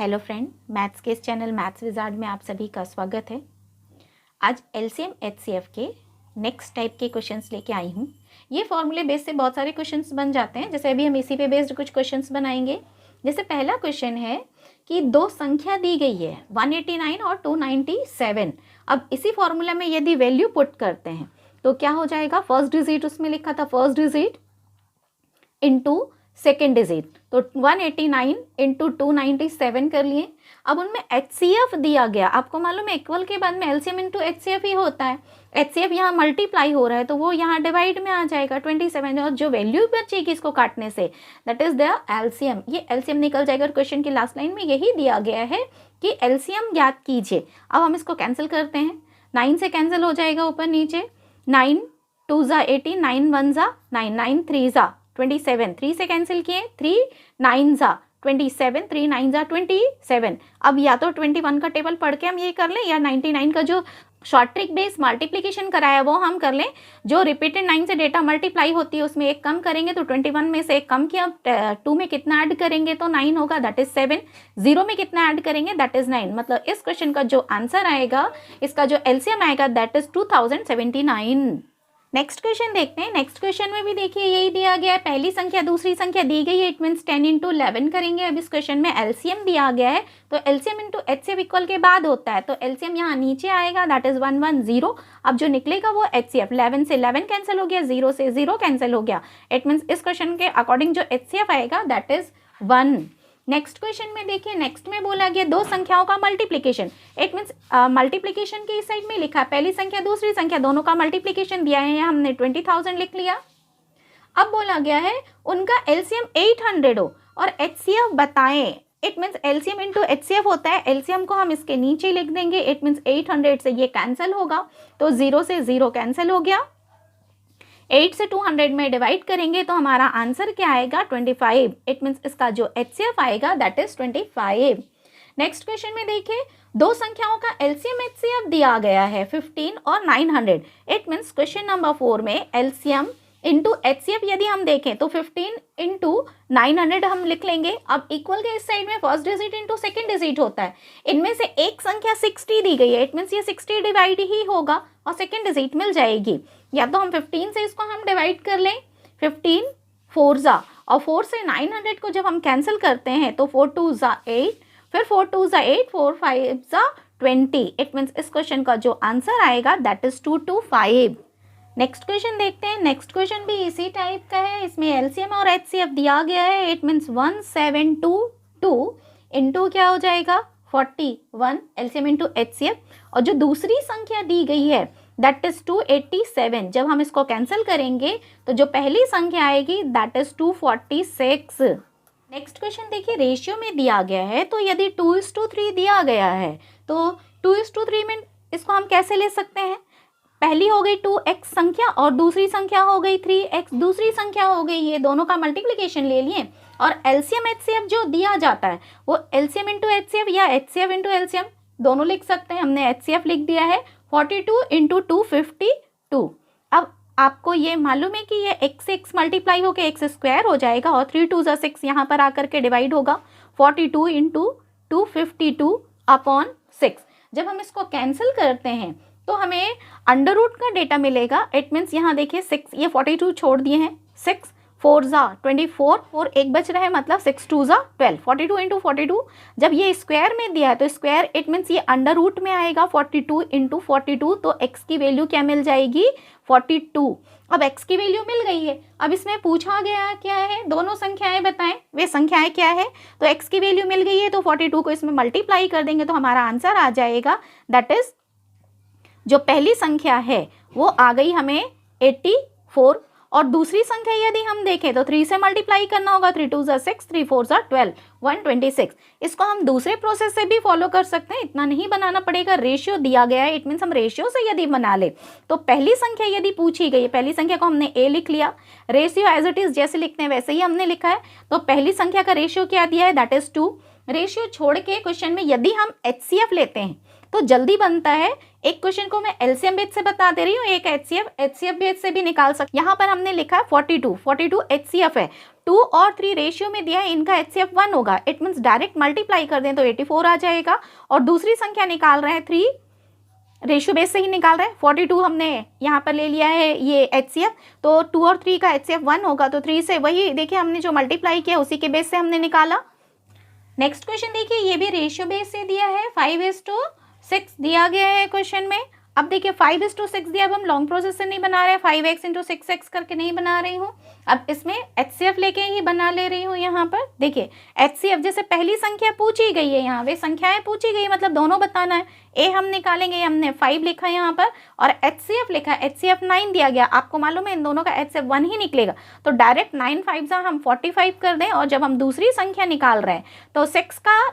Hello friend, maths के इस channel maths wizard में आप सभी का स्वागत है। आज एलसीएम एचसीएफ के नेक्स्ट टाइप के क्वेश्चंस लेके आई हूँ। ये फॉर्मूले बेस से बहुत सारे क्वेश्चंस बन जाते हैं, जैसे अभी हम इसी पे बेस्ड कुछ क्वेश्चंस बनाएंगे। जैसे पहला क्वेश्चन है कि दो संख्या दी गई है 189 और 297। अब इसी फॉर्मूला में यदि वैल्यू पुट करते हैं तो क्या हो जाएगा, फर्स्ट डिजिट उसमें लिखा था first digit into second digit, तो 189 इंटू 297 कर लिए। अब उनमें एचसीएफ दिया गया, आपको मालूम है इक्वल के बाद में एलसीएम इंटू एचसीएफ ही होता है। एचसीएफ यहाँ मल्टीप्लाई हो रहा है तो वो यहाँ डिवाइड में आ जाएगा 27, और जो वैल्यू बचेगी इसको काटने say that is the LCM. ये एलसीएम निकल जाएगा। क्वेश्चन की लास्ट लाइन में यही दिया गया है कि एलसीएम ज्ञात कीजिए। अब हम इसको कैंसिल करते हैं, 9 से कैंसिल हो जाएगा ऊपर नीचे, 9 2 ज़ा 18, 9 1 ज़ा 9, 9 3 ज़ा 27, 3 से कैंसिल किए, 3 9 ज़ा 27, 3 9 ज़ा 27। अब या तो 21 का टेबल पढ़ के हम ये कर लें, या 99 का जो शॉर्ट ट्रिक बेस मल्टीप्लिकेशन कराया वो हम कर लें। जो रिपीटेड 9 से डेटा मल्टीप्लाई होती है उसमें एक कम करेंगे तो 21 में से एक कम किया, 2 में कितना ऐड करेंगे तो 9 होगा, दैट इज 7। 0 में कितना ऐड करेंगे, दैट इज 9। मतलब इस क्वेश्चन का जो आंसर आएगा, इसका जो एलसीएम आएगा दैट इज 2079। नेक्स्ट क्वेश्चन देखते हैं। नेक्स्ट क्वेश्चन में भी देखिए यही दिया गया है, पहली संख्या दूसरी संख्या दी गई है, इट मीन्स 10 इंटू 11 करेंगे। अब इस क्वेश्चन में एलसीएम दिया गया है तो एलसीएम इंटू एचसीएफ इक्वल के बाद होता है, तो एलसीएम यहाँ नीचे आएगा दैट इज 110। अब जो निकलेगा वो एचसीएफ, 11 से 11 कैंसिल हो गया, 0 से 0 कैंसिल हो गया। इट मीन्स इस क्वेश्चन के अकॉर्डिंग जो एचसीएफ आएगा दैट इज 1। नेक्स्ट क्वेश्चन में देखिए, नेक्स्ट में बोला गया दो संख्याओं का मल्टीप्लिकेशन। इट मीन्स मल्टीप्लिकेशन के इस साइड में लिखा है पहली संख्या दूसरी संख्या दोनों का मल्टीप्लिकेशन दिया है, हमने 20,000 लिख लिया। अब बोला गया है उनका एलसीएम 800 हो और एचसीएफ बताएं। It means LCM into HCF होता है, एलसीएम को हम इसके नीचे लिख देंगे। इट मीन्स 800 से ये कैंसिल होगा तो 0 से 0 कैंसिल हो गया। 8 से 200 में डिवाइड करेंगे तो हमारा आंसर क्या आएगा, 25। इट मीन्स इसका जो एचसीएफ आएगा दैट इज 25। नेक्स्ट क्वेश्चन में देखिए दो संख्याओं का एलसीएम एचसीएफ दिया गया है 15 और 900। इट मीन्स क्वेश्चन नंबर 4 में एलसीएम इंटू एचसीएफ यदि हम देखें तो 15 इंटू 900 हम लिख लेंगे। अब इक्वल के इस साइड में first digit into second digit होता है, इनमें से एक संख्या 60 दी गई है, इट मीन्स ये 60 डिवाइड ही होगा और सेकेंड डिजिट मिल जाएगी। या तो हम 15 से इसको हम डिवाइड कर लें, 15 4 ज़ा, और 4 से 900 को जब हम कैंसिल करते हैं तो 4 2 ज़ा 8, फिर 4 2 ज़ा 8, 4 5 ज़ा 20। इट मीन्स इस क्वेश्चन का जो आंसर आएगा दैट इज 225। नेक्स्ट क्वेश्चन देखते हैं। नेक्स्ट क्वेश्चन भी इसी टाइप का है, इसमें एलसीएम और एचसीएफ दिया गया है। इट मीन्स 1722 इंटू क्या हो जाएगा 41, एलसीएम इंटू एचसीएफ, और जो दूसरी संख्या दी गई है दैट इज 287। जब हम इसको कैंसिल करेंगे तो जो पहली संख्या आएगी दैट इज 246। नेक्स्ट क्वेश्चन देखिए, रेशियो में दिया गया है, तो यदि 2:3 दिया गया है तो 2:3 में इसको हम कैसे ले सकते हैं। पहली हो गई 2x संख्या और दूसरी संख्या हो गई 3x दूसरी संख्या हो गई, ये दोनों का मल्टीप्लिकेशन ले लिए। और एलसीएम एचसीएफ जो दिया जाता है वो एलसीएम इंटू एचसीएफ या एचसीएफ इंटू एलसीएम दोनों लिख सकते हैं। हमने एचसीएफ लिख दिया है 42 इंटू 252। अब आपको ये मालूम है कि ये x से x मल्टीप्लाई होकर x स्क्वायर हो जाएगा और 3 2 ज़ा 6 यहाँ पर आकर के डिवाइड होगा 42 इंटू 252 अपॉन 6। जब हम इसको कैंसिल करते हैं तो हमें अंडर रूट का डेटा मिलेगा। इट मीन्स यहाँ देखिए 6, ये 42 छोड़ दिए हैं, 6 4 ज़ा 24 और एक बच रहा है, मतलब 6 2 ज़ा 12, 42 इंटू 42। जब ये स्क्वायर में दिया है तो स्क्वायर इट मीन्स ये अंडर रूट में आएगा 42 इंटू 42, तो x की वैल्यू क्या मिल जाएगी 42। अब x की वैल्यू मिल गई है। अब इसमें पूछा गया क्या है, दोनों संख्याएं बताएं, वे संख्याएं क्या है। तो x की वैल्यू मिल गई है तो 42 को इसमें मल्टीप्लाई कर देंगे तो हमारा आंसर आ जाएगा दैट इज, जो पहली संख्या है वो आ गई हमें 84, और दूसरी संख्या यदि हम देखें तो 3 से मल्टीप्लाई करना होगा, 3 2 ज़ा 6, 3 4 ज़ा 12, 126। इसको हम दूसरे प्रोसेस से भी फॉलो कर सकते हैं, इतना नहीं बनाना पड़ेगा। रेशियो दिया गया है, इट मीन्स हम रेशियो से यदि बना ले तो पहली संख्या यदि पूछी गई है, पहली संख्या को हमने a लिख लिया, रेशियो एज इट इज जैसे लिखते हैं वैसे ही हमने लिखा है। तो पहली संख्या का रेशियो क्या दिया है दैट इज 2। रेशियो छोड़ के क्वेश्चन में यदि हम एचसीएफ लेते हैं तो जल्दी बनता है। एक क्वेश्चन को मैं एलसीएम बेस से बता दे रही हूँ, एक एचसीएफ बेस से भी निकाल सकते। यहाँ पर हमने लिखा है 42 एचसीएफ है, 2 और 3 रेशियो में दिया है, इनका HCF 1 होगा। इट मीन्स डायरेक्ट मल्टीप्लाई कर दें तो 84 आ जाएगा। और दूसरी संख्या निकाल रहे हैं 3 रेशियो बेस से ही निकाल रहे हैं। 42 हमने यहाँ पर ले लिया है ये HCF, तो 2 और 3 का HCF 1 होगा, तो 3 से वही देखिए हमने जो मल्टीप्लाई किया उसी के बेस से हमने निकाला। नेक्स्ट क्वेश्चन देखिए, ये भी रेशियो बेस से दिया है, 5:6 दिया गया है क्वेश्चन में। अब देखिए 5:6 दिया, अब हम लॉन्ग प्रोसेस से नहीं बना रहे हैं, 5x × 6x करके नहीं बना रही हूँ। अब इसमें HCF लेके ही बना ले रही हूँ। यहाँ पर देखिए HCF जैसे पहली संख्या पूछी गई है, यहाँ वे संख्याएं पूछी गई मतलब दोनों बताना है। ए हम निकालेंगे, हमने 5 लिखा है यहाँ पर, और HCF लिखा है, HCF 9 दिया गया। आपको मालूम है इन दोनों का HCF 1 ही निकलेगा, तो डायरेक्ट 9 5 हम 45 कर दें। और जब हम दूसरी संख्या निकाल रहे हैं तो 6 का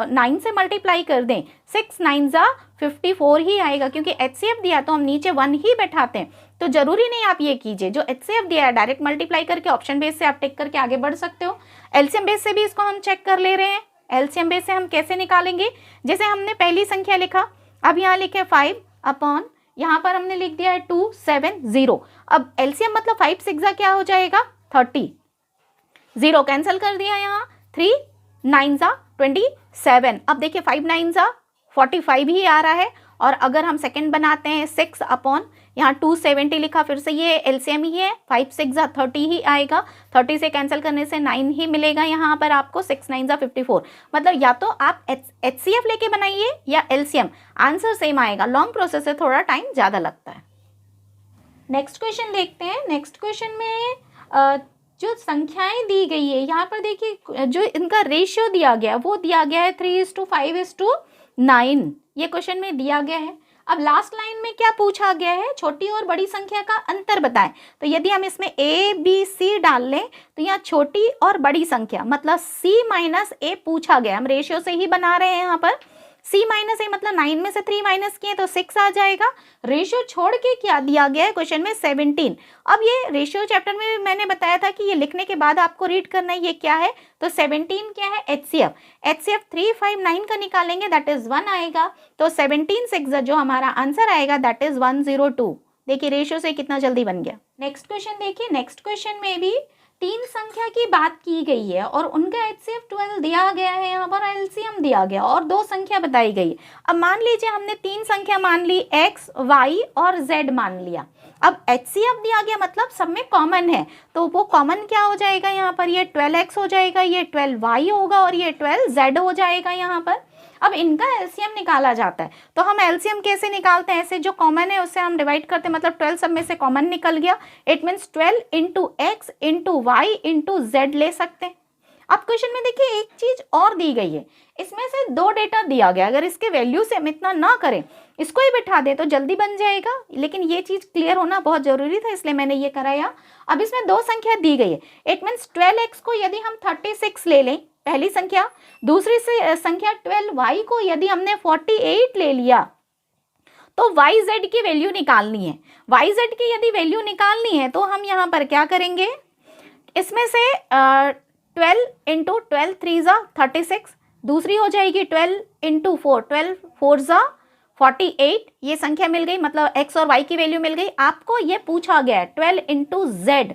9 से मल्टीप्लाई कर दें, 6 9 54 ही आएगा, क्योंकि HCF दिया तो हम नीचे 1 ही बैठाते हैं। तो जरूरी नहीं आप ये कीजिए, जो HCF दिया है डायरेक्ट मल्टीप्लाई करके ऑप्शन बेस से आप टिक करके आगे बढ़ सकते हो। एलसीएम बेस से भी इसको हम चेक कर ले रहे हैं। एलसीएम बेस से हम कैसे निकालेंगे, जैसे हमने पहली संख्या लिखा, अब यहाँ लिखे 5 अपॉन, यहाँ पर हमने लिख दिया है 270। अब एलसीएम मतलब 5 6 क्या हो जाएगा 30, 0 कैंसिल कर दिया, यहाँ 3 9 27। अब देखिए 5 9 45 ही आ रहा है। और अगर हम सेकंड बनाते हैं 6 अपॉन, यहाँ 270 लिखा, फिर से ये एलसीएम ही है, 5 6 30 ही आएगा, 30 से कैंसिल करने से 9 ही मिलेगा यहाँ पर आपको, 6 9 54। मतलब या तो आप HCF लेके बनाइए या एलसीएम, आंसर सेम आएगा। लॉन्ग प्रोसेस से थोड़ा टाइम ज़्यादा लगता है। नेक्स्ट क्वेश्चन देखते हैं। नेक्स्ट क्वेश्चन में जो संख्याएं दी गई है यहाँ पर देखिए, जो इनका रेशियो दिया गया वो दिया गया है 3:5:9, ये क्वेश्चन में दिया गया है। अब लास्ट लाइन में क्या पूछा गया है, छोटी और बड़ी संख्या का अंतर बताएं। तो यदि हम इसमें ABC डाल लें तो यहाँ छोटी और बड़ी संख्या मतलब C-A पूछा गया, हम रेशियो से ही बना रहे हैं यहाँ पर। C-A मतलब 9 में से 3 माइनस किए तो 6 आ जाएगा। रेशियो छोड़ के क्या दिया गया है क्वेश्चन में 17। अब ये रेशियो चैप्टर में मैंने बताया था कि ये लिखने के बाद आपको रीड करना है ये क्या है। तो 17 क्या है HCF 359 का निकालेंगे, दैट इज 1 आएगा। तो 17 6 जो हमारा आंसर आएगा दैट इज 102। देखिए रेशियो से कितना जल्दी बन गया। नेक्स्ट क्वेश्चन देखिए, नेक्स्ट क्वेश्चन में भी 3 संख्या की बात की गई है और उनका HCF 12 दिया गया है, यहाँ पर LCM दिया गया और 2 संख्या बताई गई है। अब मान लीजिए हमने 3 संख्या मान ली, X, Y और Z मान लिया। अब HCF दिया गया मतलब सब में कॉमन है, तो वो कॉमन क्या हो जाएगा यहाँ पर, ये 12X हो जाएगा, ये 12Y होगा और ये 12Z हो जाएगा यहाँ पर। अब इनका LCM निकाला जाता है, तो हम LCM कैसे निकालते हैं, ऐसे जो कॉमन है उससे हम डिवाइड करते हैं, मतलब 12 सब में से कॉमन निकल गया। It means 12 × X × Y × Z ले सकते हैं। अब क्वेश्चन में देखिए एक चीज और दी गई है, इसमें से 2 डेटा दिया गया, अगर इसके वैल्यू से हम इतना ना करें, इसको ही बिठा दे तो जल्दी बन जाएगा, लेकिन ये चीज क्लियर होना बहुत जरूरी था इसलिए मैंने ये कराया। अब इसमें 2 संख्या दी गई है, इट मीन्स 12X को यदि हम 36 ले लें पहली संख्या, दूसरी से संख्या 12Y को यदि हमने 48 ले लिया, तो YZ की वैल्यू निकालनी है। YZ की यदि वैल्यू निकालनी है तो हम यहाँ पर क्या करेंगे, इसमें से 12 × 12 3 36, दूसरी हो जाएगी 12 × 4 12 4 48, ये संख्या मिल गई, मतलब X और Y की वैल्यू मिल गई। आपको ये पूछा गया है 12 × Z।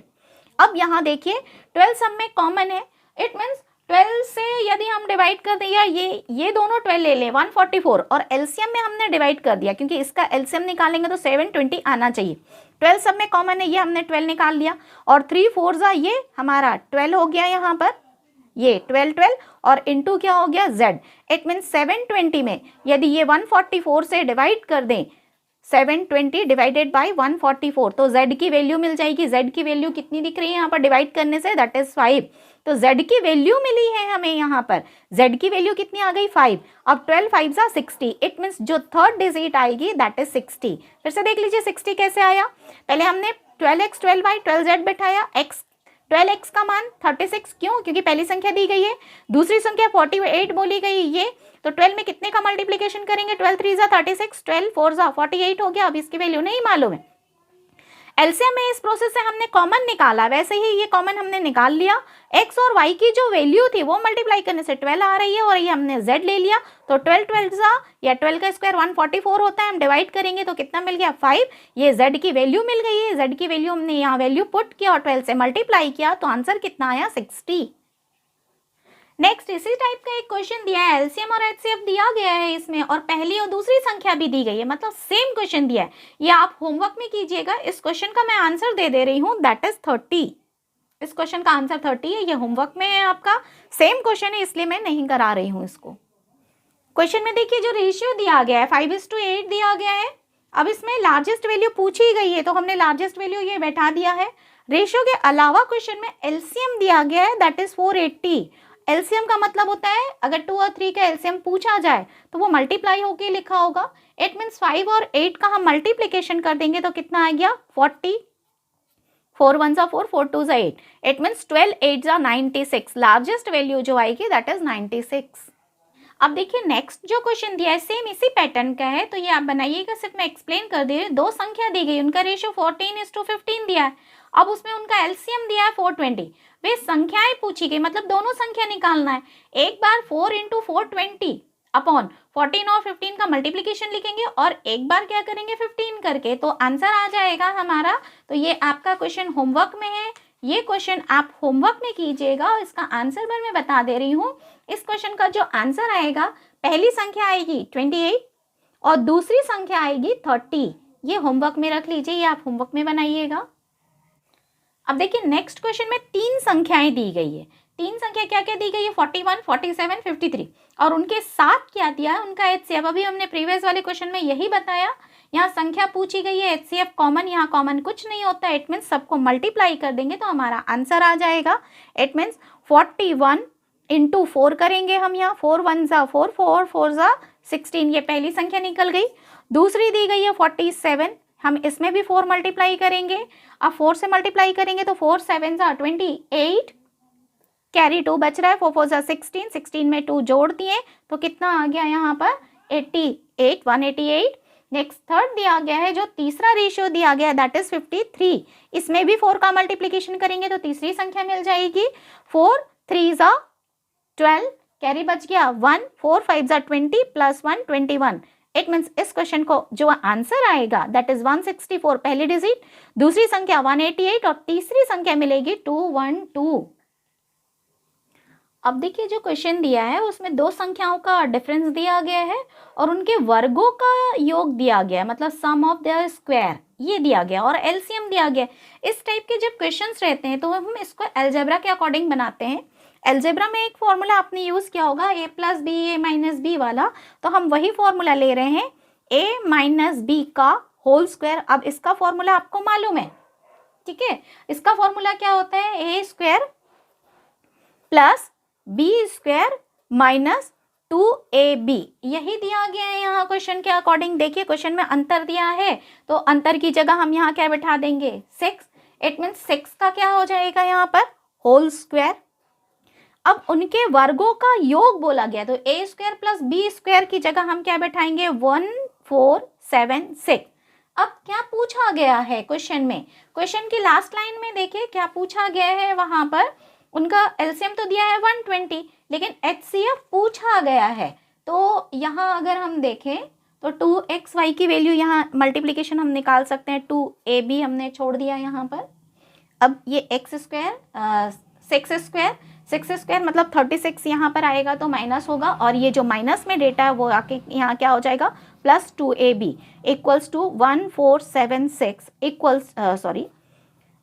अब यहाँ देखिए 12 सब में कॉमन है, इट मीन्स 12 से यदि हम डिवाइड कर दिया, ये दोनों 12 ले लें 144, और एलसीएम में हमने डिवाइड कर दिया क्योंकि इसका एलसीएम निकालेंगे तो 720 आना चाहिए। 12 सब में कॉमन है, ये हमने 12 निकाल लिया, और 3 4 ये हमारा 12 हो गया यहाँ पर, ये 12 और इनटू क्या हो गया Z। इट मीन्स 720 में यदि ये 144 से डिवाइड कर दें, 720 डिवाइडेड बाय 144, तो Z की वैल्यू मिल जाएगी। Z की वैल्यू कितनी दिख रही है यहाँ पर डिवाइड करने से, दैट इज 5। तो Z की वैल्यू मिली है हमें यहाँ पर, Z की वैल्यू कितनी आ गई 5। अब 12 5 60, इट मीन्स जो थर्ड डिजिट आएगी दैट इज 60। फिर से देख लीजिए 60 कैसे आया, पहले हमने 12X 12Y 12Z बैठाया, X 12X का मान 36, क्यों, क्योंकि पहली संख्या दी गई है, दूसरी संख्या 48 बोली गई ये, तो 12 में कितने का मल्टीप्लिकेशन करेंगे, 12 3 36, 12 4 48 हो गया। अब इसकी वैल्यू नहीं मालूम है, एलसीएम में इस प्रोसेस से हमने कॉमन निकाला, वैसे ही ये कॉमन हमने निकाल लिया। एक्स और वाई की जो वैल्यू थी वो मल्टीप्लाई करने से 12 आ रही है और ये हमने जेड ले लिया, तो 12 12 या 12 का स्क्वायर 144 होता है। हम डिवाइड करेंगे तो कितना मिल गया 5। ये जेड की वैल्यू मिल गई है, जेड की वैल्यू हमने यहाँ वैल्यू पुट किया और 12 से मल्टीप्लाई किया, तो आंसर कितना आया 60। नेक्स्ट इसी टाइप का एक क्वेश्चन दिया है, एलसीएम और एचसीएफ दिया गया है इसमें और पहली और दूसरी संख्या भी दी गई है, मतलब सेम क्वेश्चन दिया है। ये आप होमवर्क में कीजिएगा। इस क्वेश्चन का मैं आंसर दे रही हूँ, दैट इज 30। इस क्वेश्चन का आंसर 30 है। ये होमवर्क में है आपका, सेम क्वेश्चन है इसलिए मैं नहीं करा रही हूँ इसको। क्वेश्चन में देखिए जो रेशियो दिया गया है 5:8 दिया गया है। अब इसमें लार्जेस्ट वैल्यू पूछी गई है तो हमने लार्जेस्ट वैल्यू ये बैठा दिया है। रेशियो के अलावा क्वेश्चन में एलसीएम दिया गया है, दैट इज 480। एलसीएम का मतलब होता है अगर 2 और 3 का एलसीएम पूछा जाए तो वो मल्टीप्लाई होके लिखा होगा। इट मीन्स 5 और 8 का हम मल्टीप्लिकेशन कर देंगे तो कितना आ गया 40। 4 1 4, 4 2 8। It means 12 8 96। लार्जेस्ट वैल्यू जो आएगी दैट इज 96। अब देखिए नेक्स्ट जो क्वेश्चन दिया है सेम इसी पैटर्न का है, तो ये आप बनाइएगा, सिर्फ मैं एक्सप्लेन कर दे रही हूँ। दो संख्या दी गई, उनका रेशियो 14:15 दिया है। अब उसमें उनका एलसीएम दिया है 420। वे संख्याएं पूछी गई, मतलब दोनों संख्या निकालना है। एक बार 4 × 420 अपॉन 14 और 15 का मल्टीप्लीकेशन लिखेंगे और एक बार क्या करेंगे 15 करके, तो आंसर आ जाएगा हमारा। तो ये आपका क्वेश्चन होमवर्क में है, ये क्वेश्चन आप होमवर्क में कीजिएगा। इसका आंसर मैं बता दे रही हूँ। इस क्वेश्चन का जो आंसर आएगा, पहली संख्या आएगी 28 और दूसरी संख्या आएगी 30। ये होमवर्क में रख लीजिए, ये आप होमवर्क में बनाइएगा। अब देखिए नेक्स्ट क्वेश्चन में 3 संख्याएं दी गई है। 3 संख्या क्या क्या दी गई है 41, 47, 53 और उनके साथ क्या दिया है उनका एचसीएफ। अभी हमने प्रीवियस वाले क्वेश्चन में यही बताया। यहाँ संख्या पूछी गई है, एचसीएफ कॉमन, यहाँ कॉमन कुछ नहीं होता। इट मीन्स सबको मल्टीप्लाई कर देंगे तो हमारा आंसर आ जाएगा। इट मीन्स 41 × 4 करेंगे हम, यहाँ 4 1 ज़ा 4, 4 4 ज़ा 16। ये पहली संख्या निकल गई। दूसरी दी गई है 47, हम इसमें भी 4 मल्टीप्लाई करेंगे। अब 4 से मल्टीप्लाई करेंगे तो 4 7 ज़ा 28, कैरी 2 बच रहा है, 4 4 ज़ा 16, 16 में 2 जोड़ दिए तो कितना आ गया यहाँ पर 88, 188। नेक्स्ट थर्ड दिया गया है, जो तीसरा रेशियो दिया गया दैट इज 53। इसमें भी 4 का मल्टीप्लिकेशन करेंगे तो तीसरी संख्या मिल जाएगी। 4 3 ज़ा 12, कैरी बच गया 1, 4 5 ज़ा 20 प्लस 1 21। इट मीन्स इस क्वेश्चन को जो आंसर आएगा दैट इज 164 पहली डिजिट, दूसरी संख्या 188 और तीसरी संख्या मिलेगी 212। अब देखिए जो क्वेश्चन दिया है उसमें दो संख्याओं का डिफरेंस दिया गया है और उनके वर्गों का योग दिया गया है, मतलब सम ऑफ देयर स्क्वायर ये दिया गया और एलसीएम दिया गया। इस टाइप के जब क्वेश्चंस रहते हैं तो हम इसको अलजेब्रा के अकॉर्डिंग बनाते हैं। अलजेब्रा में एक फॉर्मूला आपने यूज किया होगा a + b a - b वाला, तो हम वही फॉर्मूला ले रहे हैं a - b का होल स्क्वायर। अब इसका फॉर्मूला आपको मालूम है, ठीक है। इसका फॉर्मूला क्या होता है a² + b² - 2ab। यही दिया गया है यहाँ क्वेश्चन के अकॉर्डिंग। देखिए क्वेश्चन में अंतर दिया है तो अंतर की जगह हम यहाँ क्या बैठा देंगे 6। इट मीन्स 6 का क्या हो जाएगा यहाँ पर होल स्क्वायर। अब उनके वर्गों का योग बोला गया तो a² + b² की जगह हम क्या बैठाएंगे 1 4 7 6। अब क्या पूछा गया है क्वेश्चन में, क्वेश्चन की लास्ट लाइन में देखिए क्या पूछा गया है। वहां पर उनका एलसीएम तो दिया है 120 लेकिन एचसीएफ पूछा गया है। तो यहाँ अगर हम देखें तो 2xy की वैल्यू यहाँ मल्टीप्लिकेशन हम निकाल सकते हैं, 2ab हमने छोड़ दिया यहाँ पर। अब ये x² 6² मतलब 36 यहाँ पर आएगा तो माइनस होगा और ये जो माइनस में डेटा है वो आके यहाँ क्या हो जाएगा +2ab = 1476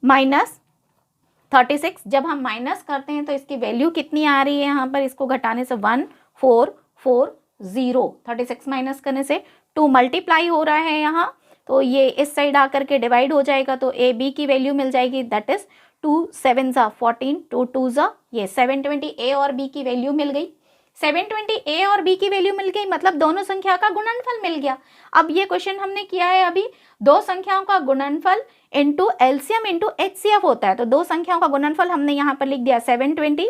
-36। जब हम माइनस करते हैं तो इसकी वैल्यू कितनी आ रही है यहाँ पर, इसको घटाने से 1440। 36 माइनस करने से 2 मल्टीप्लाई हो रहा है यहाँ, तो ये इस साइड आकर के डिवाइड हो जाएगा तो ए बी की वैल्यू मिल जाएगी दैट इज 2 7 ज़ा 14, 2 2 ज़ा ये 720 ए और बी की वैल्यू मिल गई। 720 ए और बी की वैल्यू मिल गई मतलब दोनों संख्या का गुणनफल मिल गया। अब ये क्वेश्चन हमने किया है अभी, दो संख्याओं का गुणनफल इनटू एलसीएम इनटू एचसीएफ होता है, तो दो संख्याओं का गुणनफल हमने यहाँ पर लिख दिया 720।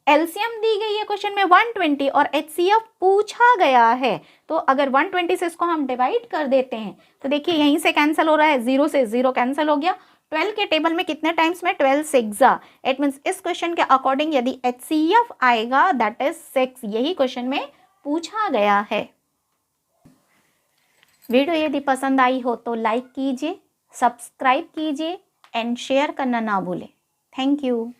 एलसीएम दी गई है क्वेश्चन में 120 और एचसीएफ पूछा गया है, तो अगर 120 से इसको हम डिवाइड कर देते हैं तो देखिए यहीं से कैंसिल हो रहा है, 0 से 0 कैंसिल हो गया, 12 के टेबल में कितने टाइम्स में 12 सिक्सा, इट मीन्स इस क्वेश्चन के अकॉर्डिंग यदि HCF आएगा दैट इज 6, यही क्वेश्चन में पूछा गया है। वीडियो यदि पसंद आई हो तो लाइक कीजिए, सब्सक्राइब कीजिए एंड शेयर करना ना भूलें। Thank you.